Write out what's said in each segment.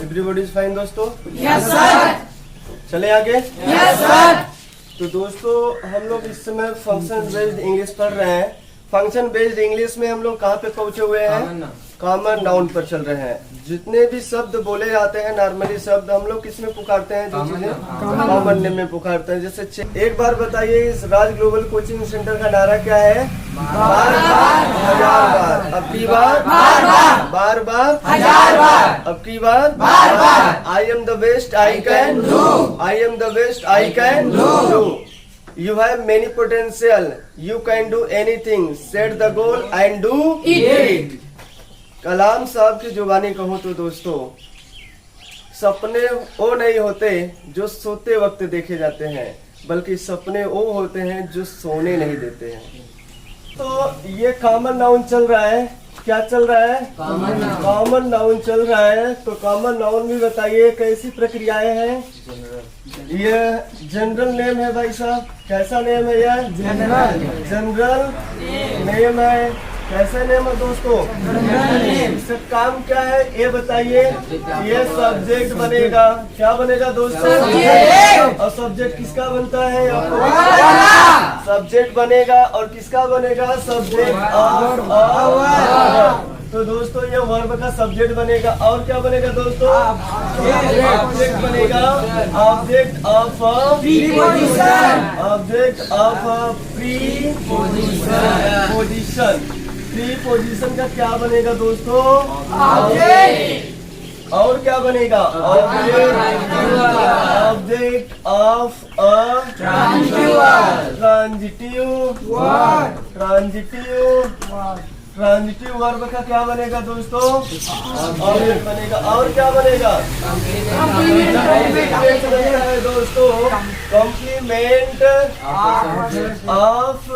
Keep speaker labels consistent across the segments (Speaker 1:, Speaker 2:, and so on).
Speaker 1: Everybody is fine दोस्तों?
Speaker 2: Yes sir.
Speaker 1: चले आगे।
Speaker 2: Yes sir.
Speaker 1: तो दोस्तों हम लोग इस समय फंक्शन बेस्ड इंग्लिश पढ़ रहे हैं। फंक्शन बेस्ड इंग्लिश में हम लोग कहाँ पे पहुंचे हुए हैं? कॉमन नाउन पर चल रहे हैं। जितने भी शब्द बोले जाते हैं नॉर्मली शब्द हम लोग किस में पुकारते हैं? जो चीजें कॉमन नेम में पुकारते हैं। जैसे एक बार बताइए, इस राज ग्लोबल कोचिंग सेंटर का नारा क्या है? बार बार हजार बार। अब की बार बार बार, बार बार
Speaker 2: हजार बार।
Speaker 1: अब की बार
Speaker 2: बार बार।
Speaker 1: I am the best I can do. I am the best I can do. You have many potential. You can do anything. Set the goal and do it. कलाम साहब की जुबानी कहूँ तो दोस्तों, सपने वो नहीं होते जो सोते वक्त देखे जाते हैं, बल्कि सपने वो होते हैं जो सोने नहीं देते हैं। तो ये कॉमन नाउन चल रहा है। क्या चल रहा है? कॉमन नाउन चल रहा है। तो कॉमन नाउन भी बताइए कैसी प्रक्रियाएं हैं? ये जनरल नेम है भाई साहब। कैसा नेम है यह? जनरल नेम है। कैसे नेम है दोस्तों? इसका काम क्या है ये बताइए? ये सब्जेक्ट बनेगा। क्या बनेगा दोस्तों? और सब्जेक्ट किसका बनता है? सब्जेक्ट बनेगा। और किसका बनेगा? Subject of. तो दोस्तों ये वर्ब का सब्जेक्ट बनेगा। और क्या बनेगा दोस्तों? ऑब्जेक्ट बनेगा। Object of object of preposition. Preposition का क्या बनेगा दोस्तों? और क्या बनेगा? ऑब्जेक्ट ऑफ ट्रांजिटिव वर्ब का क्या बनेगा दोस्तों? ऑब्जेक्ट बनेगा। और क्या बनेगा? है दोस्तों कॉम्प्लीमेंट ऑफ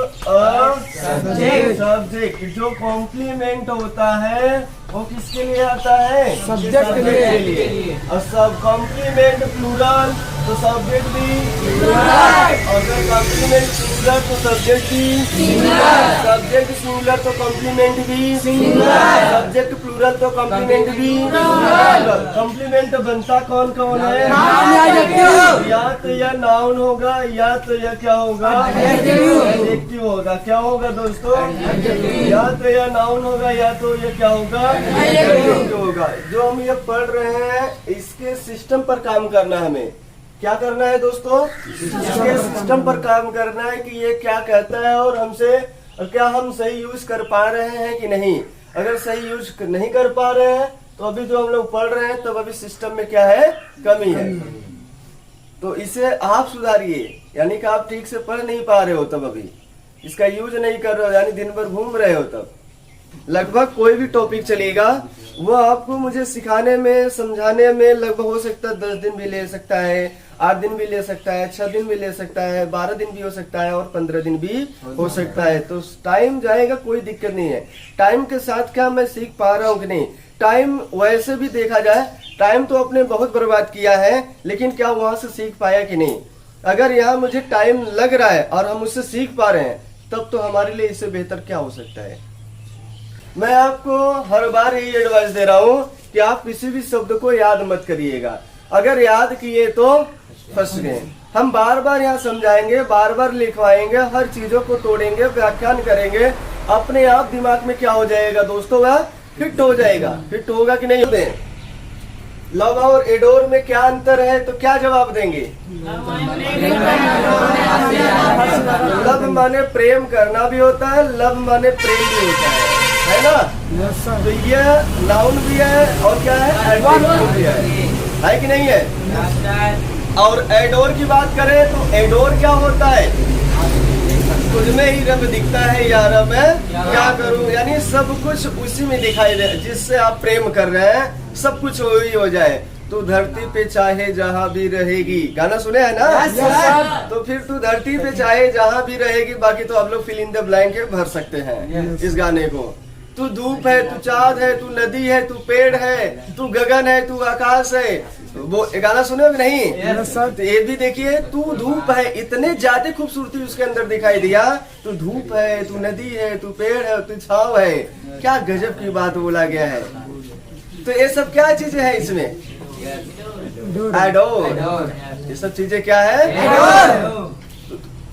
Speaker 1: सब्जेक्ट। जो कॉम्प्लीमेंट होता है वो किसके लिए आता है? सब्जेक्ट के लिए। और सब कॉम्प्लीमेंट प्लूरल तो सब्जेक्ट भी प्लूरल। अगर कॉम्प्लीमेंट सिंगुलर तो सब्जेक्ट भी सिंगुलर। सब्जेक्ट सिंगुलर तो कॉम्प्लीमेंट भी सिंगुलर। सब्जेक्ट प्लूरल तो कॉम्प्लीमेंट भी प्लूरल। कॉम्प्लीमेंट बनता कौन कौन है? या तो यह नाउन होगा या तो यह क्या होगा? एडजेक्टिव होगा। क्या होगा दोस्तों? या तो यह नाउन होगा या तो यह क्या होगा? एडजेक्टिव होगा। जो हम ये पढ़ रहे हैं इसके सिस्टम पर काम करना है। हमें क्या करना है दोस्तों? इसके सिस्टम पर काम करना है कि ये क्या कहता है और हमसे क्या हम सही यूज कर पा रहे हैं कि नहीं। अगर सही यूज नहीं कर पा रहे हैं तो अभी जो हम लोग पढ़ रहे हैं तब अभी सिस्टम में क्या है? कमी है। तो इसे आप सुधारिए। यानी कि आप ठीक से पढ़ नहीं पा रहे हो तब अभी इसका यूज नहीं कर रहे हो, यानी दिन भर घूम रहे हो। तब लगभग कोई भी टॉपिक चलेगा वो आपको मुझे सिखाने में समझाने में लगभग हो सकता है 10 दिन भी ले सकता है, 8 दिन भी ले सकता है, 6 दिन भी ले सकता है, 12 दिन भी हो सकता है और 15 दिन भी हो सकता है। तो टाइम जाएगा, कोई दिक्कत नहीं है। टाइम के साथ क्या मैं सीख पा रहा हूँ कि नहीं? टाइम वैसे भी देखा जाए टाइम तो आपने बहुत बर्बाद किया है, लेकिन क्या वहां से सीख पाया कि नहीं? अगर यहाँ मुझे टाइम लग रहा है और हम उससे सीख पा रहे हैं तब तो हमारे लिए इससे बेहतर क्या हो सकता है? मैं आपको हर बार यही एडवाइस दे रहा हूँ कि आप किसी भी शब्द को याद मत करिएगा। अगर याद किए तो फंस गए। हम बार बार यहाँ समझाएंगे, बार बार लिखवाएंगे, हर चीजों को तोड़ेंगे, व्याख्यान करेंगे। अपने आप दिमाग में क्या हो जाएगा दोस्तों? वह फिट हो जाएगा। फिट होगा कि नहीं होते? लव और एडोर में क्या अंतर है? तो क्या जवाब देंगे? लव माने प्रेम करना भी होता है, लव माने प्रेम भी होता है ना? तो ये नाउन भी है और क्या है? एडजेक्टिव भी है कि नहीं है? और एडोर की बात करें तो एडोर क्या होता है? तुझमें ही रब दिखता है यार मैं क्या करूं। यानी सब कुछ उसी में दिखाई दे जिससे आप प्रेम कर रहे हैं, सब कुछ वही हो जाए। तू धरती पे चाहे जहाँ भी रहेगी, गाना सुने है ना? तो फिर तू धरती पे चाहे जहाँ भी रहेगी। बाकी तो आप लोग फिल इन द ब्लैंक भर सकते हैं इस गाने को। तू धूप है, तू चाँद है, तू नदी है, तू पेड़ है, तू गगन है, तू आकाश है। वो गाना सुने हो नहीं? तो ये भी देखिए, तू धूप है, इतने ज्यादा खूबसूरती उसके अंदर दिखाई दिया। तू धूप है, तू नदी है, तू पेड़ है, तू छाव है। क्या गजब की बात बोला गया है। तो ये सब क्या चीजें है इसमें? एडोर। ये सब चीजें क्या है?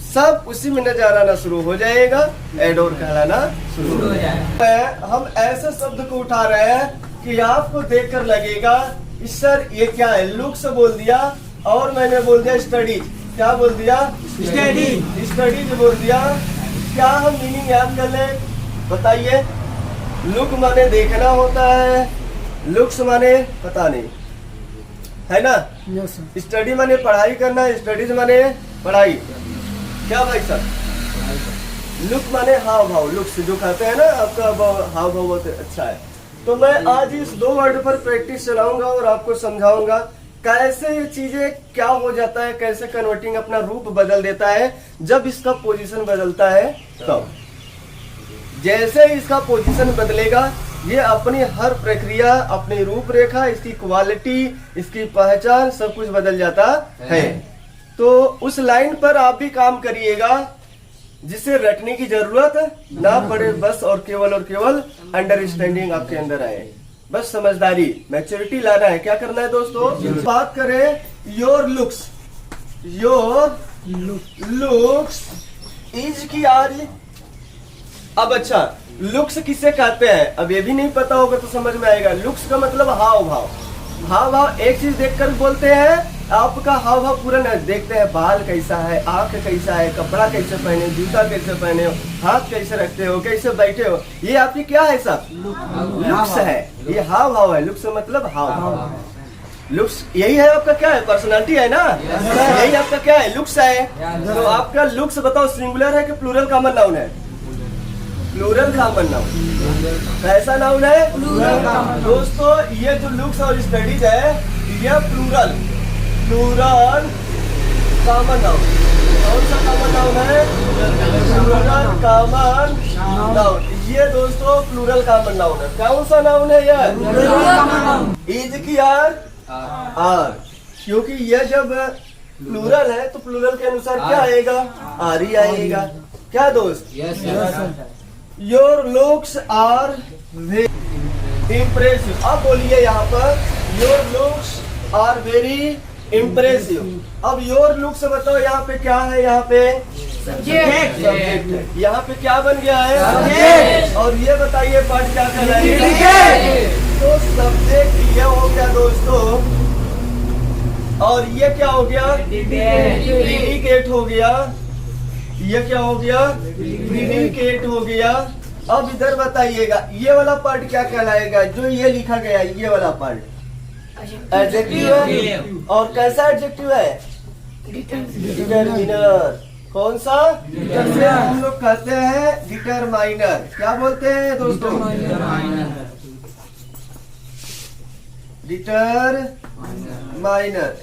Speaker 1: सब उसी में नजर आना शुरू हो जाएगा, एडोर कहलाना शुरू हो जाएगा। हम ऐसे शब्द को उठा रहे हैं कि आपको देखकर लगेगा सर ये क्या है। लुक्स बोल दिया और मैंने बोल दिया स्टडीज। क्या बोल दिया? स्टडीज बोल दिया। क्या हम मीनिंग याद कर ले? बताइए। लुक माने देखना होता है, लुक्स माने पता नहीं, है ना? स्टडी माने पढ़ाई करना, स्टडीज माने पढ़ाई। क्या भाई साहब? लुक माने हाव भाव, लुक्स जो कहते हैं ना, आपका हाव भाव बहुत अच्छा है। तो मैं आज इस 2 वर्ड पर प्रैक्टिस चलाऊंगा और आपको समझाऊंगा कैसे ये चीजें क्या हो जाता है, कैसे कन्वर्टिंग अपना रूप बदल देता है जब इसका पोजीशन बदलता है। तब जैसे इसका पोजीशन बदलेगा ये अपनी हर प्रक्रिया, अपनी रूपरेखा, इसकी क्वालिटी, इसकी पहचान सब कुछ बदल जाता है। तो उस लाइन पर आप भी काम करिएगा जिससे रटने की जरूरत ना पड़े, बस और केवल अंडरस्टैंडिंग आपके अंदर आए, बस समझदारी, मैच्योरिटी लाना है। क्या करना है दोस्तों? बात करें your looks. Your looks is की आज। अब अच्छा, लुक्स किसे कहते हैं? अब ये भी नहीं पता होगा तो समझ में आएगा। लुक्स का मतलब हाव भाव। हाव भाव एक चीज देखकर बोलते हैं, आपका हाव भाव पूरा नहीं देखते हैं। बाल कैसा है, आंख कैसा है, कपड़ा कैसे पहने, जूता कैसे पहने हो, हाथ कैसे रखते हो, कैसे बैठे हो, ये आपकी क्या है? सब लुक्स है। ये हाव भाव है। लुक्स मतलब हाव भाव। लुक्स यही है आपका क्या है? पर्सनालिटी है ना? यही आपका क्या है? लुक्स है। तो आपका लुक्स बताओ सिंगुलर है कि प्लूरल कॉमन नाउन है? Plural common noun. कैसा नाउन है? दोस्तों ये जो लुक्स और स्टडीज है ये प्लूरल कॉमन नाउन। कौन सा कॉमन नाउन है? Plural common noun. ये दोस्तों प्लूरल कॉमन नाउन है। कौन सा नाउन है ये? इज की आर? क्योंकि ये जब प्लूरल है तो प्लूरल के अनुसार क्या आएगा? आर ही आएगा। क्या दोस्त? Your looks are very impressive. अब बोलिए यहाँ पर your looks are very impressive. अब योर लुक्स बताओ यहाँ पे क्या है? यहाँ पे सब्जेक्ट है। यहाँ पे क्या बन गया है? सब्जेक्ट। और ये बताइए पार्ट क्या कहलाएगा? तो सब्जेक्ट ये हो गया दोस्तों, और ये क्या हो गया? प्रीडिकेट हो गया। ये क्या हो गया? प्रीडिकेट हो गया। अब इधर बताइएगा ये वाला पार्ट क्या कहलाएगा? जो ये लिखा गया ये वाला पार्ट एडजेक्टिव है। और कैसा एडजेक्टिव है? डिटरमिनर। कौन सा? जैसे हम लोग कहते हैं डिटरमाइनर। क्या बोलते हैं दोस्तों? डिटरमाइनर।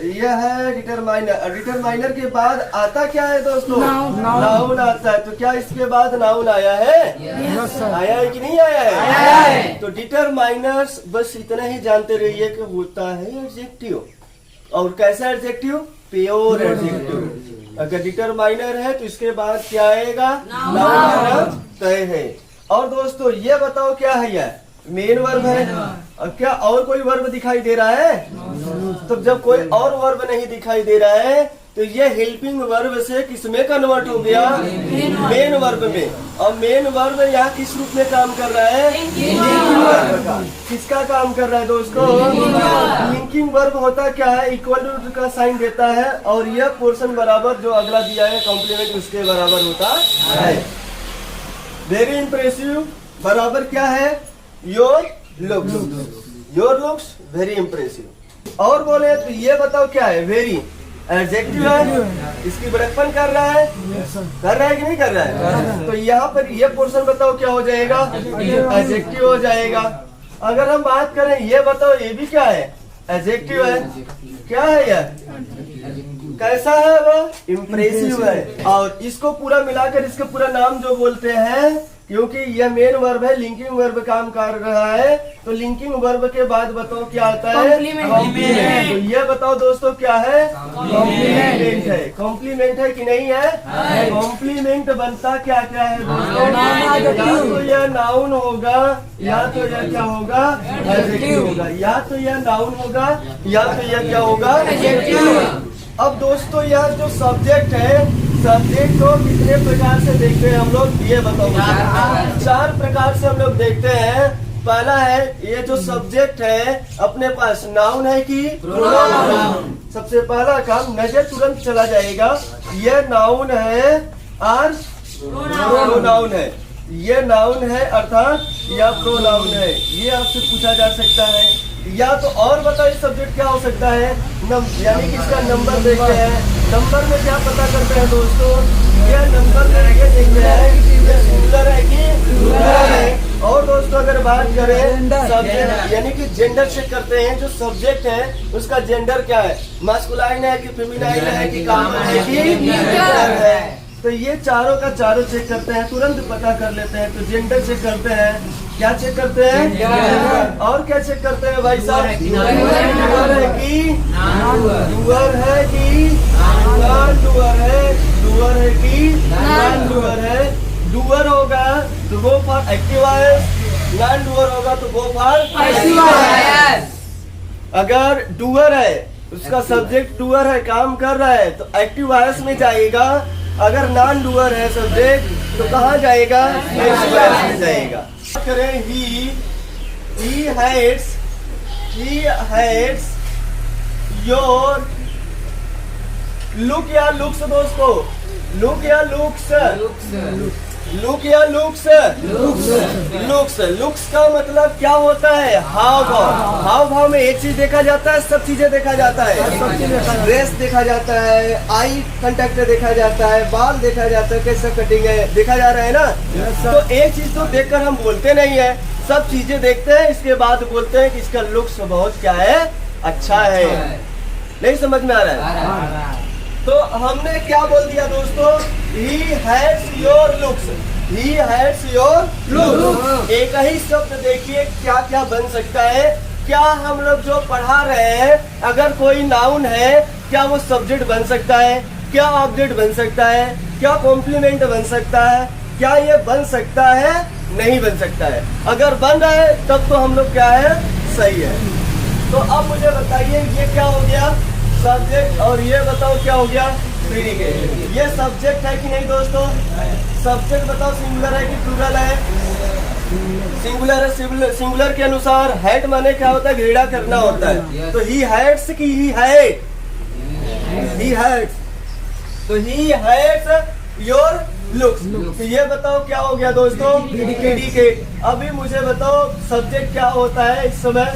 Speaker 1: यह है डिटरमाइनर। डिटरमाइनर के बाद आता क्या है दोस्तों? नाउन आता है। तो क्या इसके बाद नाउन आया है? आया है कि नहीं आया है? तो डिटरमाइनर्स बस इतना ही जानते रहिए कि होता है एडजेक्टिव। और कैसा एडजेक्टिव? Pure adjective. अगर डिटरमाइनर है तो इसके बाद क्या आएगा? नाउन आना तय है। और दोस्तों ये बताओ क्या है? यह मेन वर्ब है। और क्या और कोई वर्ब दिखाई दे रहा है? तो जब कोई और वर्ब नहीं दिखाई दे रहा है तो ये हेल्पिंग वर्ब से किसमें कन्वर्ट हो गया? मेन वर्ब में। और मेन वर्ब यहाँ किस रूप में काम कर रहा है? लिंकिंग वर्ब का। किसका काम कर रहा है दोस्तों? लिंकिंग वर्ब होता क्या है? इक्वल टू का साइन देता है और यह पोर्शन बराबर जो अगला दिया है कॉम्प्लीमेंट उसके बराबर होता है। वेरी इंप्रेसिव बराबर क्या है? Your looks. Your looks very impressive. और बोले तो ये बताओ क्या है? वेरी एडजेक्टिव है। इसकी बड़कपन कर रहा है? कर रहा है कि नहीं कर रहा है? तो यहाँ पर ये पोर्शन बताओ क्या हो जाएगा? एडजेक्टिव हो जाएगा। अगर हम बात करें ये बताओ ये भी क्या है? एडजेक्टिव है। क्या है यह? कैसा है? वो इम्प्रेसिव है। और इसको पूरा मिलाकर इसका पूरा नाम जो बोलते हैं क्योंकि यह मेन वर्ब है, लिंकिंग वर्ब काम कर रहा है, तो लिंकिंग वर्ब के बाद बताओ क्या आता है? कॉम्प्लीमेंट। तो ये बताओ दोस्तों क्या है? कॉम्प्लीमेंट है। कॉम्प्लीमेंट है कि नहीं है? कॉम्प्लीमेंट बनता क्या क्या है दोस्तों? या तो यह नाउन होगा, या तो यह क्या होगा? एडजेक्टिव होगा। या तो यह नाउन होगा, या तो यह क्या होगा? एडजेक्टिव। अब दोस्तों यह जो सब्जेक्ट है, सब्जेक्ट को कितने प्रकार से देखते हैं हम लोग, ये बताओ। 4 प्रकार से हम लोग देखते हैं। पहला है, ये जो सब्जेक्ट है अपने पास नाउन है कि प्रोनाउन। सबसे पहला काम, नजर तुरंत चला जाएगा, ये नाउन है और प्रोनाउन है। ये नाउन है अर्थात या प्रोनाउन है, ये आपसे पूछा जा सकता है। या तो और बताइए सब्जेक्ट क्या हो सकता है? यानी कि इसका नंबर देखते हैं। नंबर में क्या पता करते हैं दोस्तों? यह नंबर में ये देखते हैं कि ये सिंगुलर है कि प्लूरल है। और दोस्तों अगर बात करें सब्जेक्ट यानी कि जेंडर चेक करते हैं, जो सब्जेक्ट है उसका जेंडर क्या है, मास्कुलाइन है कि फेमिनाइन है कि कॉमन है कि न्यूट्रल है। तो ये चारों का चारों चेक करते हैं, तुरंत पता कर लेते हैं। तो जेंडर चेक करते हैं, क्या चेक करते हैं? और क्या चेक करते हैं भाई साहब? डूअर है कि डूअर है कि नॉन डूअर है, डूअर है कि नॉन डूअर है। डूअर होगा तो go for active voice, non doer होगा तो गो फॉर पैसिव वॉइस। अगर डूअर है, उसका सब्जेक्ट डूअर है, काम कर रहा है, तो एक्टिव वॉइस में जाएगा। अगर नॉन डूअर है सब्जेक्ट तो कहाँ जाएगा? पैसिव वॉइस में जाएगा। करें he hates your look या looks दोस्तों, look या looks, लुक या लुक्स, लुक्स का मतलब क्या होता है? हाव भाव। हाव भाव में एक चीज देखा जाता है, सब चीजें देखा जाता है। ड्रेस देखा जाता है, आई कांटेक्ट देखा जाता है, बाल देखा जाता है, कैसे कटिंग है देखा जा रहा है ना। तो एक चीज तो देखकर हम बोलते नहीं है, सब चीजें देखते हैं, इसके बाद बोलते हैं कि इसका लुक्स बहुत क्या है? अच्छा है। नहीं समझ में आ रहा है? तो हमने क्या बोल दिया दोस्तों? He hates your looks, he hates your looks। एक ही शब्द देखिए क्या क्या बन सकता है। क्या हम लोग जो पढ़ा रहे हैं, अगर कोई नाउन है, क्या वो सब्जेक्ट बन सकता है? क्या ऑब्जेक्ट बन सकता है? क्या कॉम्प्लीमेंट बन सकता है? क्या ये बन सकता है? नहीं बन सकता है। अगर बन रहा है तब तो हम लोग क्या है? सही है। तो अब मुझे बताइए ये क्या हो गया? सब्जेक्ट। और ये बताओ क्या हो गया? प्रीडिकेट। ये सब्जेक्ट है कि नहीं दोस्तों? सब्जेक्ट बताओ सिंगुलर है कि प्लूरल है? सिंगुलर है। सिंगुलर के अनुसार हेट माने क्या होता है? घृणा करना होता है। तो ही हेट्स की ही हेट, ही हेट्स, तो ही हेट्स योर लुक्स। तो ये बताओ क्या हो गया दोस्तों? प्रीडिकेट। अभी मुझे बताओ सब्जेक्ट क्या होता है इस समय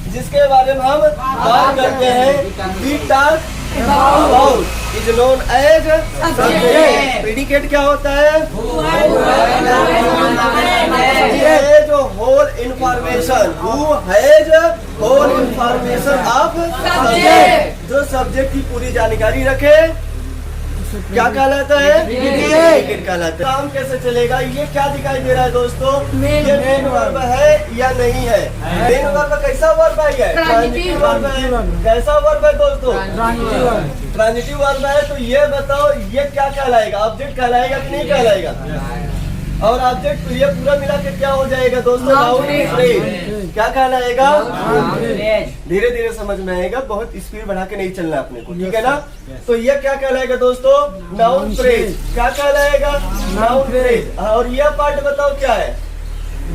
Speaker 1: जिसके बारे में हम बात करते हैं? We talk about is known as subject. Predicate क्या होता है? ये जो whole information, who has whole information of subject, जो सब्जेक्ट की पूरी जानकारी रखे, क्या कहलाता है? प्रीडिकेट कहलाता है। काम कैसे चलेगा? ये क्या दिखाई दे रहा है दोस्तों? ये मेन वर्ब है या नहीं है? मेन वर्ब कैसा वर्ब है? ट्रांजिटिव वर्ब है। कैसा वर्ब है दोस्तों? ट्रांजिटिव वर्ब है। तो ये बताओ ये क्या कहलाएगा? ऑब्जेक्ट कहलाएगा कि नहीं कहलाएगा? और ऑब्जेक्ट ये पूरा मिला के क्या हो जाएगा दोस्तों? Noun phrase. क्या कहलाएगा? धीरे धीरे समझ में आएगा, बहुत स्पीड बढ़ा के नहीं चलना अपने को, ठीक है ना? तो ये क्या कहलाएगा दोस्तों? Noun phrase. क्या कहलाएगा? Noun phrase. और ये पार्ट बताओ क्या है?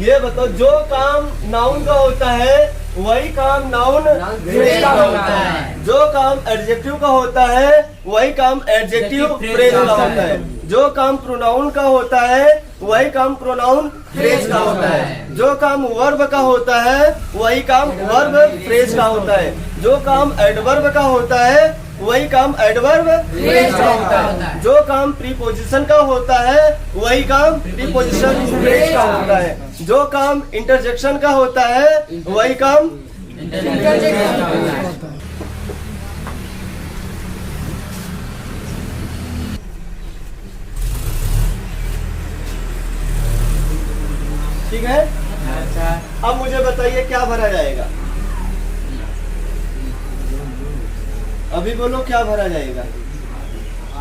Speaker 1: ये बताओ जो काम नाउन का होता है वही काम नाउन फ्रेज का होता है। जो काम एडजेक्टिव का होता है वही काम एडजेक्टिव फ्रेज का होता है। जो काम प्रोनाउन का होता है वही काम प्रोनाउन फ्रेज का होता है। जो काम वर्ब का होता है वही काम वर्ब फ्रेज का होता है। जो काम एडवर्ब का होता है वही काम एडवर्ब फ्रेज का होता है। जो काम प्रीपोजिशन का होता है वही काम प्रीपोजिशन फ्रेज का होता है। जो काम इंटरजेक्शन का होता है वही काम इंटरजेक्शन का होता है। बताइए क्या भरा जाएगा? अभी बोलो क्या भरा जाएगा?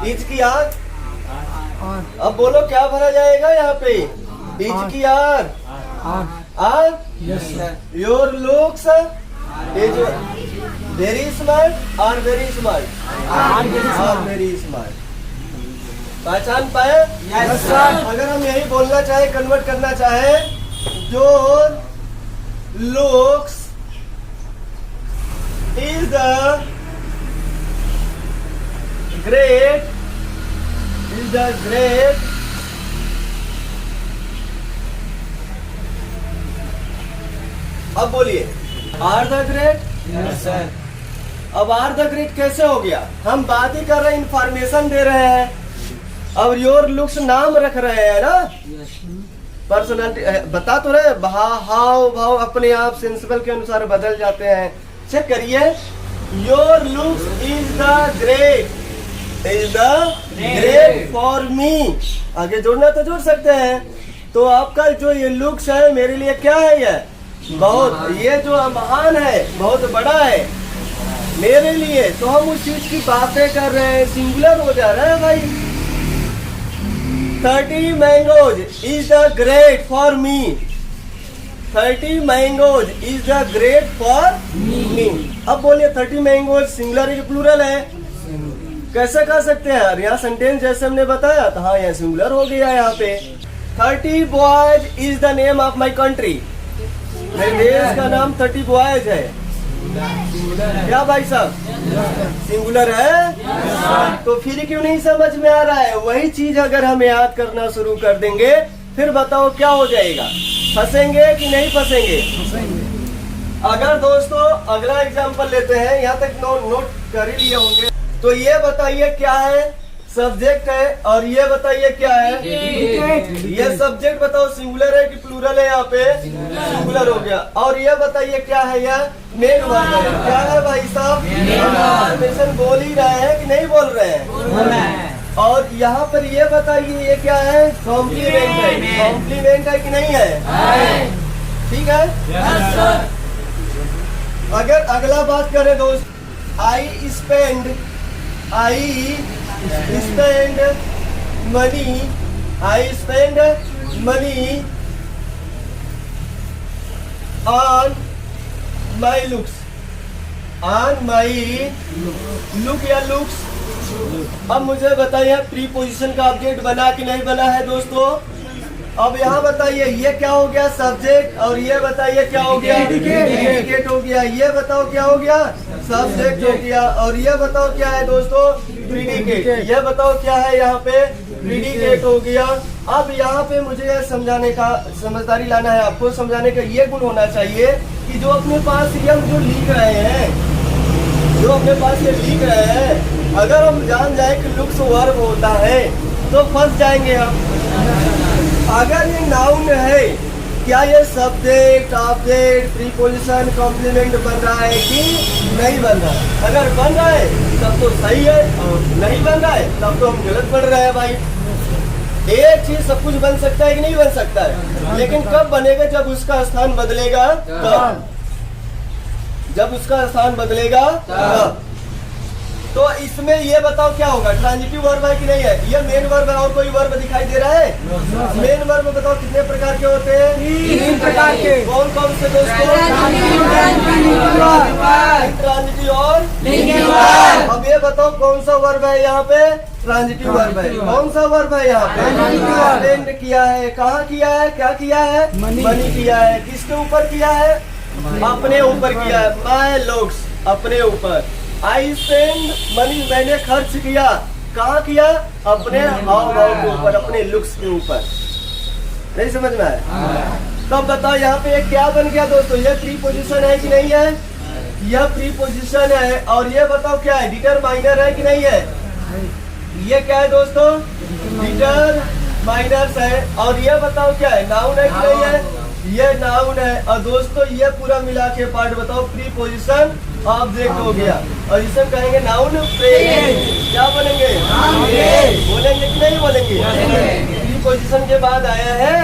Speaker 1: ईच की आर। अब बोलो क्या भरा जाएगा यहाँ पे? ईच की are. Are your looks is very smart और वेरी स्मार्ट और वेरी स्मार्ट। पहचान पाए?
Speaker 2: Yes sir.
Speaker 1: अगर हम यही बोलना चाहे, कन्वर्ट करना चाहे, your looks is the great अब बोलिए are the great.
Speaker 2: Yes sir.
Speaker 1: अब आर द ग्रेट कैसे हो गया? हम बात ही कर रहे हैं, इंफॉर्मेशन दे रहे हैं। अब योर लुक्स नाम रख रहे हैं ना, पर्सनालिटी बता तो रहे। हाव भाव अपने आप सेंसिबल के अनुसार बदल जाते हैं। चेक करिए, your looks is the great for me. आगे जोड़ना तो जोड़ सकते हैं। तो आपका जो ये लुक्स है मेरे लिए क्या है? ये बहुत, ये जो महान है, बहुत बड़ा है मेरे लिए। तो हम उस चीज की बातें कर रहे हैं, सिंगुलर हो जा रहा है भाई। 30 mangoes is the great for me. 30 mangoes is the great for me. अब बोलिए 30 mangoes सिंगुलर है कि प्लूरल है? कैसे कर सकते हैं? यहाँ सेंटेंस जैसे हमने बताया तो हाँ, यहाँ सिंगुलर हो गया। यहाँ पे 30 boys is the name of my country. मेरे देश का नाम 30 boys है। क्या भाई साहब? सिंगुलर है? तो फिर क्यों नहीं समझ में आ रहा है? वही चीज अगर हम याद करना शुरू कर देंगे, फिर बताओ क्या हो जाएगा? फंसेंगे कि नहीं फंसेंगे? अगर दोस्तों अगला एग्जांपल लेते हैं, यहाँ तक नोट कर ही लिए होंगे। तो ये बताइए क्या है? सब्जेक्ट है। और ये बताइए क्या है? ये सब्जेक्ट बताओ सिंगुलर है कि प्लूरल है? यहाँ पे सिंगुलर हो गया। और ये बताइए क्या है? यह मेन वर्ब है। क्या है भाई साहब? इंफॉर्मेशन बोल ही रहे हैं कि नहीं बोल रहे हैं? और यहाँ पर ये बताइए ये क्या है? कॉम्प्लीमेंट है। कॉम्प्लीमेंट है कि नहीं है? ठीक है। अगर अगला बात करें दोस्त, I spend money on my looks, look या looks। अब मुझे बताइए प्रीपोजिशन का ऑब्जेक्ट बना कि नहीं बना है दोस्तों? अब यहाँ बताइए ये क्या हो गया? सब्जेक्ट। और ये बताइए क्या हो गया? प्रेडिकेट हो गया। ये बताओ क्या हो गया? सब्जेक्ट हो गया। और ये बताओ क्या है दोस्तों? प्रेडिकेट। ये बताओ क्या है? यहाँ पे प्रेडिकेट हो गया। अब यहाँ पे मुझे यह समझाने का, समझदारी लाना है आपको। समझाने का ये गुण होना चाहिए कि जो अपने पास ये हम जो लिख रहे हैं, जो अपने पास ये लिख रहे हैं, अगर हम जान जाए कि लुक्स वर्ब होता है तो फंस जाएंगे हम। अगर ये नाउन है, क्या ये सब्जेक्ट, ऑब्जेक्ट, प्रीपोजिशन, कॉम्प्लीमेंट बन रहा है कि नहीं बन रहा है? अगर बन रहा है तब तो सही है, और नहीं बन रहा है तब तो हम गलत पढ़ रहे हैं भाई। एक चीज सब कुछ बन सकता है कि नहीं बन सकता है? लेकिन कब बनेगा? जब उसका स्थान बदलेगा तब। जब उसका स्थान बदलेगा तब। तो इसमें ये बताओ क्या होगा? ट्रांजिटिव वर्ब है कि नहीं है? ये मेन वर्ब है। और कोई वर्ब दिखाई दे रहा है? मेन वर्ब बताओ कितने प्रकार के होते हैं?
Speaker 2: 3 प्रकार के।
Speaker 1: कौन कौन से दोस्तों? ट्रांजिटिव और
Speaker 2: लिंकिंग वर्ब।
Speaker 1: अब ये बताओ कौन सा वर्ब है यहाँ पे? ट्रांजिटिव वर्ब है। कौन सा वर्ब है यहाँ पे? स्पेंड किया है। कहाँ किया है? क्या किया है? मनी किया है। किसके ऊपर किया है? अपने ऊपर किया है। माय लुक्स, अपने ऊपर। आई स्पेंड मनी, मैंने खर्च किया। कहाँ किया? अपने हाव भाव के ऊपर, अपने लुक्स के ऊपर। नहीं समझ में आया? तब बताओ यहाँ पे क्या बन गया दोस्तों? ये प्रीपोजिशन है कि नहीं है? यह प्रीपोजिशन है। और ये बताओ क्या है? डिटरमाइनर है कि नहीं है? ये क्या है दोस्तों? डिटरमाइनर्स है। और ये बताओ क्या है? नाउन है कि नहीं है? ये नाउन है। और दोस्तों ये पूरा मिला के पार्ट बताओ प्रीपोजिशन ऑब्जेक्ट हो गया। और इसे कहेंगे नाउन फ्रेज। क्या बोलेंगे? बोलेंगे कि नहीं बोलेंगे? प्रीपोजिशन के बाद आया है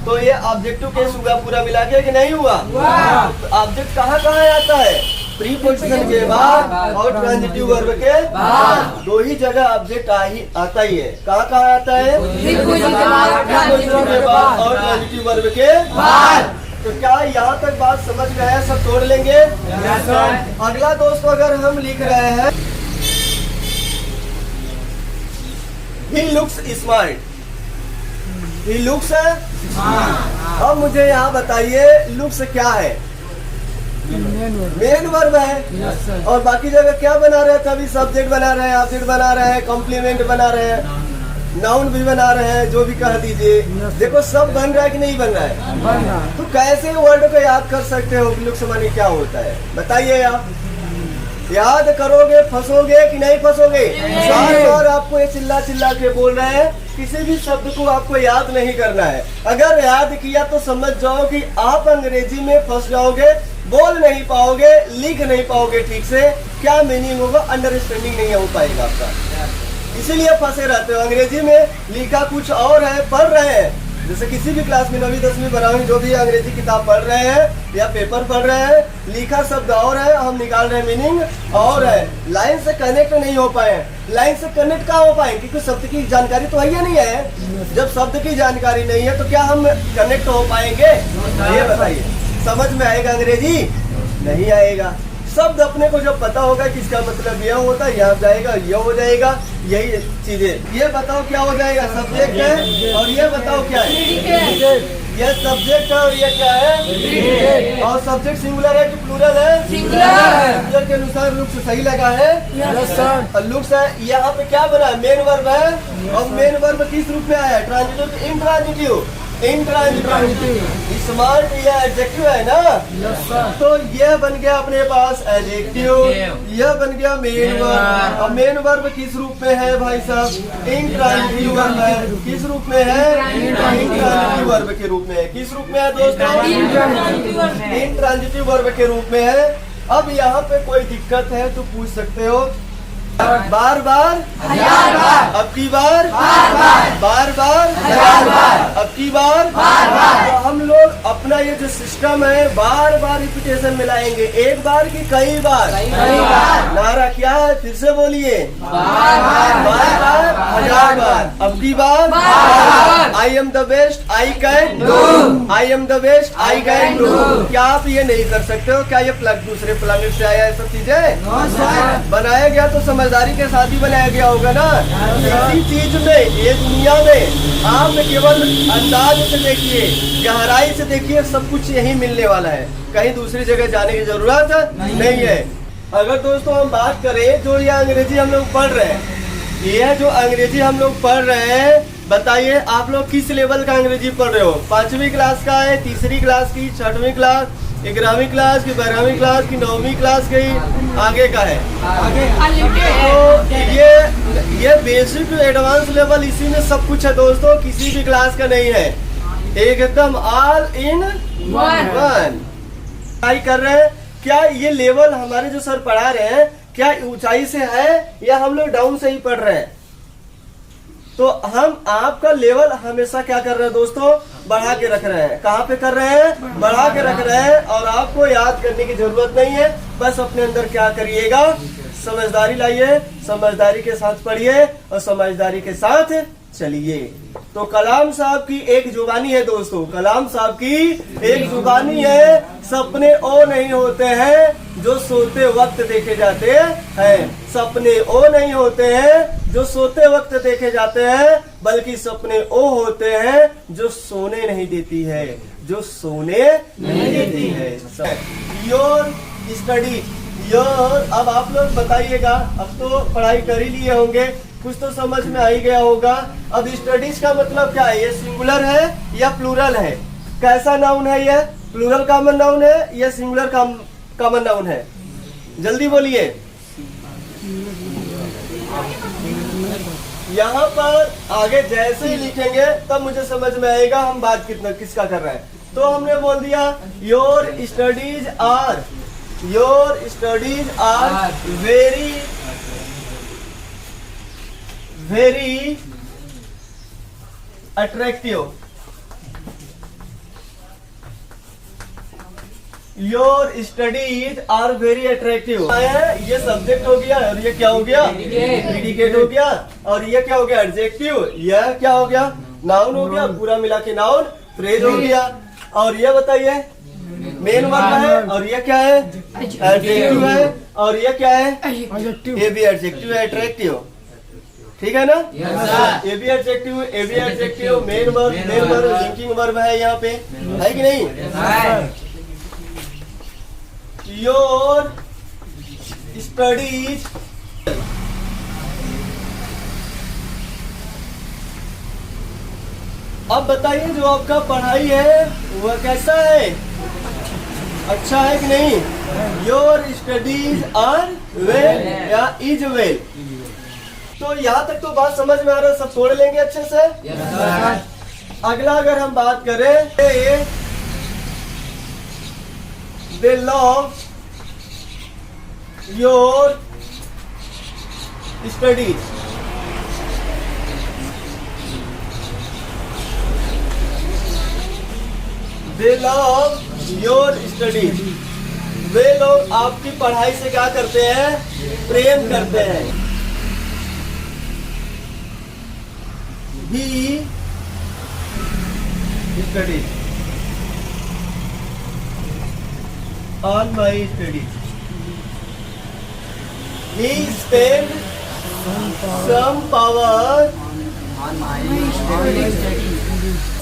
Speaker 1: तो ये ऑब्जेक्टिव केस हुआ पूरा मिला के कि नहीं हुआ? तो ऑब्जेक्ट कहाँ कहाँ आता है? प्रीपोजिशन के बाद और ट्रांजिटिव वर्ब के बाद। दो ही जगह ऑब्जेक्ट आता ही है। कहाँ कहाँ आता है? प्रीपोजिशन के बाद और ट्रांजिटिव वर्ब के बाद। तो क्या यहाँ तक बात समझ में आया? सब तोड़ लेंगे। अगला दोस्तों अगर हम लिख रहे हैं He looks smart. He looks अब मुझे यहाँ बताइए लुक्स क्या है? मेन वर्ब है। और बाकी जगह क्या बना रहे हैं? कभी सब्जेक्ट बना रहे हैं, ऑब्जेक्ट बना रहे हैं, कॉम्प्लीमेंट बना रहे हैं, नाउन भी बना रहे हैं, जो भी कह दीजिए। देखो सब बन रहा है कि नहीं बन रहा है? तो कैसे वर्ड को याद कर सकते हो? लुक्स माने क्या होता है बताइए आप। याद करोगे फंसोगे कि नहीं फंसोगे? बार बार आपको ये चिल्ला चिल्ला के बोल रहे हैं, किसी भी शब्द को आपको याद नहीं करना है। अगर याद किया तो समझ जाओ कि आप अंग्रेजी में फंस जाओगे, बोल नहीं पाओगे, लिख नहीं पाओगे ठीक से। क्या मीनिंग होगा? अंडरस्टैंडिंग नहीं हो पाएगा आपका, इसीलिए फंसे रहते हो। अंग्रेजी में लिखा कुछ और है, पढ़ रहे हैं। जैसे किसी भी क्लास में 9वीं 10वीं 12वीं जो भी अंग्रेजी किताब पढ़ रहे हैं या पेपर पढ़ रहे हैं, लिखा शब्द और है, हम निकाल रहे हैं मीनिंग और है। लाइन से कनेक्ट नहीं हो पाए। लाइन से कनेक्ट कहाँ हो पाए? क्योंकि शब्द की जानकारी तो है ही नहीं है। जब शब्द की जानकारी नहीं है तो क्या हम कनेक्ट हो पाएंगे? ये बताइए। समझ में आएगा अंग्रेजी? नहीं आएगा। शब्द अपने को जब पता होगा कि इसका मतलब यह होता है, यह जाएगा, यह हो जाएगा, यही चीजें। ये बताओ क्या हो जाएगा? सब्जेक्ट है। और ये बताओ क्या है? ये सब्जेक्ट है और ये क्या है? और सब्जेक्ट सिंगुलर है कि प्लूरल है? सिंगुलर के अनुसार लुक्स सही लगा है। लुक्स है। यहाँ पे क्या बना है? मेन वर्ब है। और मेन वर्ब किस रूप में आया है? Transitive, intransitive. स्मार्ट ये एडजेक्टिव है ना? तो ये बन गया अपने पास एडजेक्टिव, यह बन गया मेन वर्ब। और मेन वर्ब किस रूप में है भाई साहब? इंट्रांजिटिव वर्ब है। किस रूप में है? इंट्रांजिटिव वर्ब के रूप में है। किस रूप में है दोस्तों? इंट्रांजिटिव वर्ब के रूप में है। अब यहाँ पे कोई दिक्कत है तो पूछ सकते हो। बार बार, हजार बार, अब की बार, बार बार, हजार बार, अब की बार, तो हम लोग अपना ये जो सिस्टम है बार बार रिपीटेशन मिलाएंगे। एक बार की कई बार? नारा क्या है? फिर से बोलिए। बार बार, हजार बार, अब की बार, I am the best I can do. I am the best I can do. क्या आप ये नहीं कर सकते हो? क्या ये दूसरे प्लानिट से आया है? सब चीजें बनाया गया तो समझदारी के साथ ही बनाया गया होगा ना। इसी चीज में, ये दुनिया में आप केवल अंदाज से देखिए, गहराई से देखिए, सब कुछ यही मिलने वाला है। कहीं दूसरी जगह जाने की जरूरत नहीं है। अगर दोस्तों हम बात करें जो ये अंग्रेजी हम लोग पढ़ रहे हैं, ये जो अंग्रेजी हम लोग पढ़ रहे हैं, बताइए आप लोग किस लेवल का अंग्रेजी पढ़ रहे हो? 5वीं क्लास का है, तीसरी क्लास की, 6वीं क्लास, 11वीं क्लास की, 12वीं क्लास की, 9वीं क्लास की, आगे का है? तो ये बेसिक टू एडवांस लेवल, इसी में सब कुछ है दोस्तों, किसी भी क्लास का नहीं है, एकदम ऑल इन वन। ट्राई कर रहे हैं क्या ये लेवल हमारे जो सर पढ़ा रहे हैं क्या ऊंचाई से है या हम लोग डाउन से ही पढ़ रहे हैं? तो हम आपका लेवल हमेशा क्या कर रहे हैं दोस्तों? बढ़ा के रख रहे हैं। कहाँ पे कर रहे हैं? बढ़ा के रख रहे हैं। और आपको याद करने की जरूरत नहीं है, बस अपने अंदर क्या करिएगा? समझदारी लाइए, समझदारी के साथ पढ़िए और समझदारी के साथ चलिए। तो कलाम साहब की एक जुबानी है दोस्तों, कलाम साहब की एक जुबानी है, सपने ओ नहीं होते हैं जो सोते वक्त देखे जाते हैं। सपने ओ नहीं होते हैं जो सोते वक्त देखे जाते हैं, बल्कि सपने ओ होते हैं जो सोने नहीं देती है, जो सोने नहीं देती है। योर स्टडी, योर, अब आप लोग बताइएगा, अब तो पढ़ाई कर ही लिए होंगे, कुछ तो समझ में आ ही गया होगा। अब स्टडीज का मतलब क्या है? ये सिंगुलर है या प्लूरल है? कैसा नाउन है ये? प्लूरल कॉमन नाउन है या सिंगुलर कॉमन नाउन है? जल्दी बोलिए। यहाँ पर आगे जैसे ही लिखेंगे तब मुझे समझ में आएगा हम बात किसका कर रहे हैं। तो हमने बोल दिया your studies are very attractive. Your studies are very attractive. ये सब्जेक्ट हो गया और ये क्या हो गया, प्रीडिकेट हो गया, और ये क्या हो गया, एडजेक्टिव। यह क्या हो गया, नाउन हो गया, पूरा मिला के नाउन फ्रेज हो गया। और ये बताइए मेन वर्ब है, और ये क्या है, एडजेक्टिव है, और ये क्या है, ये भी एडजेक्टिव है, अट्रैक्टिव। ठीक है ना, ये भी एडजेक्टिव, ये भी adjective, main verb, linking verb है यहाँ पे, है कि नहीं। योर स्टडीज अब बताइए जो आपका पढ़ाई है वह कैसा है, अच्छा है कि नहीं। योर स्टडीज आर वेल या इज वेल। तो यहाँ तक तो बात समझ में आ रहा है, सब तोड़ लेंगे अच्छे से। अगला अगर हम बात करें, they love your studies. They love your studies. वे लोग आपकी पढ़ाई से क्या करते हैं, प्रेम करते हैं। He studies on my studies. He spend some power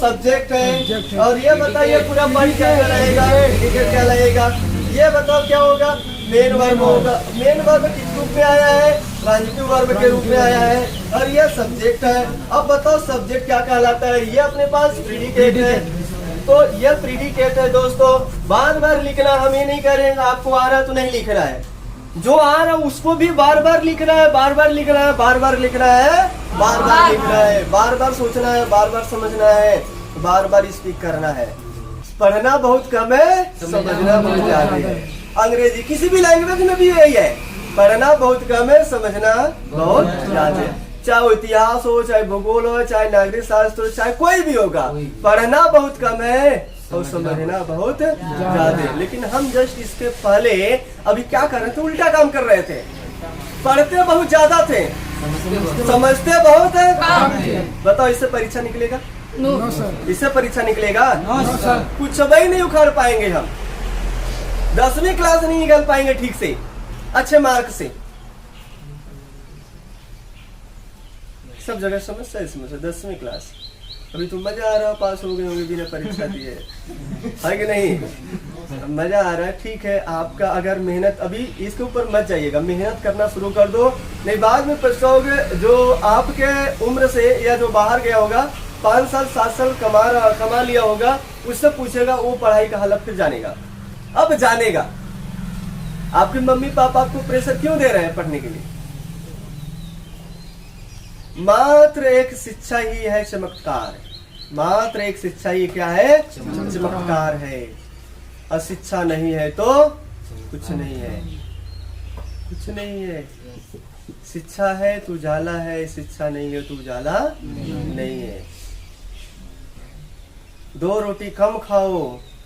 Speaker 1: subject है। और ये बताइए पूरा पॉइंट क्या रहेगा, टिकट क्या लगेगा, ये बताओ क्या होगा, मेन वर्ब होगा। मेन वर्ब किस रूप में आया है, ट्रांजिटिव वर्ब के रूप में आया है, और ये सब्जेक्ट है। अब बताओ सब्जेक्ट क्या कहलाता है, ये अपने पास प्रीडिकेट है। तो ये प्रीडिकेट है दोस्तों, बार बार लिखना हम ये नहीं करेंगे, आपको आ रहा है तो नहीं लिखना है, जो आ रहा है उसको भी बार बार लिखना है, बार बार लिखना है, बार बार लिखना है, बार बार लिखना है, बार बार सोचना है, बार बार समझना है, बार बार स्पीक करना है। पढ़ना बहुत कम है, समझना बहुत ज्यादा है। अंग्रेजी किसी भी लैंग्वेज में भी यही है, पढ़ना बहुत कम है, समझना बहुत ज्यादा है। चाहे वो इतिहास हो, चाहे भूगोल हो, चाहे नागरिक शास्त्र हो, चाहे कोई भी होगा, पढ़ना बहुत कम है और समझना बहुत ज्यादा। लेकिन हम जस्ट इसके पहले अभी क्या कर रहे थे, उल्टा काम कर रहे थे। पढ़ते बहुत ज्यादा थे, समझते बहुत है। बताओ इससे परीक्षा निकलेगा,
Speaker 2: नो सर।
Speaker 1: इससे परीक्षा निकलेगा,
Speaker 2: नो सर।
Speaker 1: कुछ भी नहीं उखाड़ पाएंगे हम, 10वीं क्लास नहीं निकल पाएंगे ठीक से, अच्छे मार्क से। सब जगह समस्या इसमें से 10वीं क्लास, अभी तो मजा आ रहा है, पास हो गए होंगे बिना परीक्षा दिए, है कि नहीं, मजा आ रहा है। ठीक है, आपका अगर मेहनत, अभी इसके ऊपर मत जाइएगा, मेहनत करना शुरू कर दो, नहीं बाद में पछताओगे। जो आपके उम्र से या जो बाहर गया होगा, 5 साल 7 साल कमा लिया होगा, उससे पूछेगा, वो पढ़ाई का हालत फिर जानेगा। अब जानेगा आपके मम्मी पापा आपको प्रेशर क्यों दे रहे हैं पढ़ने के लिए। मात्र एक शिक्षा ही है चमत्कार, मात्र एक शिक्षा ही क्या है, चमत्कार है। अशिक्षा नहीं है तो कुछ नहीं है, कुछ नहीं है। शिक्षा है तो उजाला है, शिक्षा नहीं है तो उजाला नहीं है। 2 रोटी कम खाओ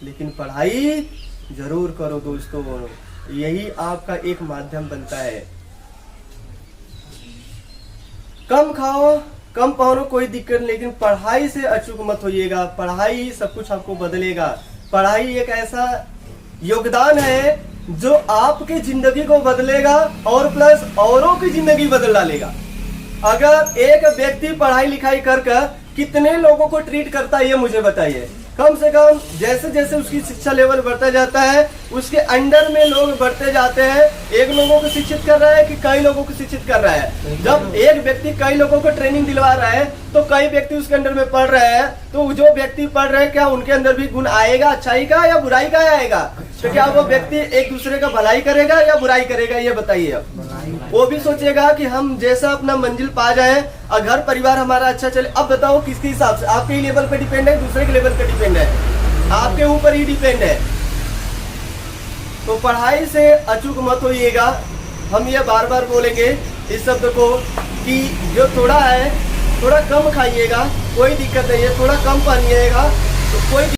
Speaker 1: लेकिन पढ़ाई जरूर करो दोस्तों, यही आपका एक माध्यम बनता है। कम खाओ कम पहनो कोई दिक्कत नहीं, लेकिन पढ़ाई से अचूक मत होइएगा। पढ़ाई सब कुछ आपको बदलेगा। पढ़ाई एक ऐसा योगदान है जो आपकी जिंदगी को बदलेगा और प्लस औरों की जिंदगी बदल डालेगा। अगर एक व्यक्ति पढ़ाई लिखाई कर कितने लोगों को ट्रीट करता है ये मुझे बताइए। कम से कम जैसे जैसे उसकी शिक्षा लेवल बढ़ता जाता है, उसके अंडर में लोग बढ़ते जाते हैं। एक लोगों को शिक्षित कर रहा है कि कई लोगों को शिक्षित कर रहा है। जब एक व्यक्ति कई लोगों को ट्रेनिंग दिलवा रहा है तो कई व्यक्ति उसके अंडर में पढ़ रहे हैं, तो जो व्यक्ति पढ़ रहे हैं क्या उनके अंदर भी गुण आएगा, अच्छाई का या बुराई का आएगा? तो क्या वो व्यक्ति एक दूसरे का भलाई करेगा या बुराई करेगा, ये बताइए। अब वो भी सोचेगा कि हम जैसा अपना मंजिल पा जाए और घर परिवार हमारा अच्छा चले। अब बताओ किसके हिसाब से, आपके ही लेवल पे डिपेंड है, दूसरे के लेवल पे डिपेंड है, आपके ऊपर ही डिपेंड है। तो पढ़ाई से अचूक मत होइएगा। हम ये बार बार बोलेंगे इस शब्द को कि जो थोड़ा है थोड़ा कम खाइएगा, कोई दिक्कत नहीं है, थोड़ा कम पहनिएगा तो कोई